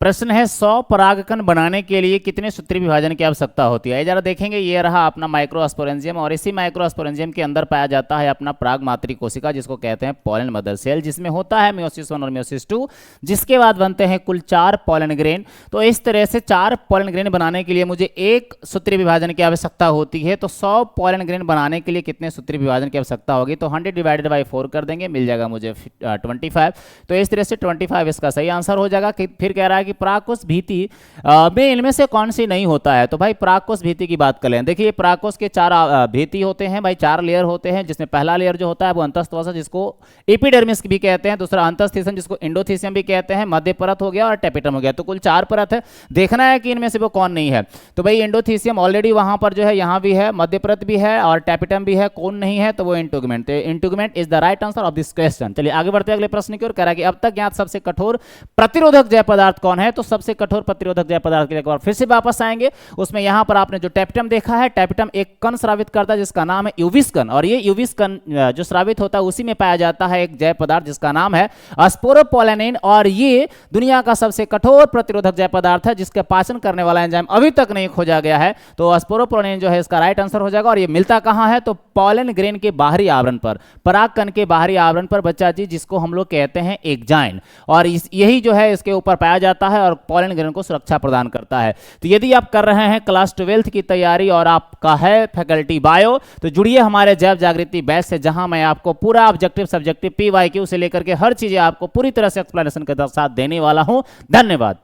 प्रश्न है 100 परागकण बनाने के लिए कितने सूत्री विभाजन की आवश्यकता होती है। जरा देखेंगे, ये रहा अपना माइक्रोस्पोरेंजियम और इसी माइक्रोस्पोरेंजियम के अंदर पाया जाता है अपना पराग मातृ कोशिका जिसको कहते हैं पोलन मदर सेल, जिसमें होता है मियोसिस 1 और मियोसिस 2, जिसके बाद बनते हैं कुल 4 पोलन ग्रेन। तो इस तरह से 4 पोलन ग्रेन बनाने के लिए मुझे एक सूत्री विभाजन की आवश्यकता होती है। तो 100 पोलन ग्रेन बनाने के लिए कितने सूत्री विभाजन की आवश्यकता होगी, तो 100 डिवाइडेड बाई 4 कर देंगे, मिल जाएगा मुझे 25। तो इस तरह से 25 इसका सही आंसर हो जाएगा। फिर कह रहा है कि परागकोश भीति में इनमें से कौन सी नहीं होता है। तो भाई परागकोश भीति की बात करें, देखिए परागकोश के 4 भीति होते हैं भाई, 4 लेयर होते हैं, जिसमें पहला लेयर जो होता है वो अंतःस्थवचा जिसको एपिडर्मिस भी कहते हैं, दूसरा अंतःस्थीशियम जिसको एंडोथीसियम भी कहते हैं, मध्य परत हो गया और टेपिटम हो गया। तो कुल 4 परत है, देखना है कि इनमें से वो कौन नहीं है। तो भाई एंडोथीसियम ऑलरेडी वहां पर जो है यहाँ भी है, मध्य परत भी है और टेपिटम भी है, कौन नहीं है तो वो इंटुगमेंट। तो integument is the right answer of this question. चलिए आगे बढ़ते हैं अगले प्रश्न की ओर। कह रहा है कि अब तक ज्ञात सबसे कठोर प्रतिरोधक जैव पदार्थ कौन है। तो सबसे कठोर प्रतिरोधक जैव पदार्थ के लिए एक बार फिर से वापस आएंगे। उसमें यहां पर आपने जो टेपिटम देखा है, टेपिटम एक कण स्रावित करता है जिसका नाम है यूविस कण, और ये यूविस कण जो स्रावित होता है उसी में पाया जाता है एक जैव पदार्थ जिसका नाम है स्पोरोपोलेनिन, और ये दुनिया का सबसे कठोर प्रतिरोधक जैव पदार्थ है जिसका पाचन करने वाला एंजाइम अभी तक नहीं खोजा गया है। तो स्पोरोपोलेनिन जो है इसका राइट आंसर हो जाएगा। और ये मिलता कहां है, तो पोलन ग्रेन के बाहरी आवरण पर, परागकण के बाहरी आवरण पर बच्चा जी, जिसको हम लोग कहते हैं एक्जाइन, और यही जो है इसके ऊपर पाया जाता है और पोलन ग्रेन को सुरक्षा प्रदान करता है। तो यदि आप कर रहे हैं क्लास 12th की तैयारी और आपका है फैकल्टी बायो, तो जुड़िए हमारे जैव जागृति बैच से, जहां मैं आपको पूरा ऑब्जेक्टिव सब्जेक्टिव PYQ से लेकर के हर चीजें आपको पूरी तरह से एक्सप्लेनेशन के साथ देने वाला हूं। धन्यवाद।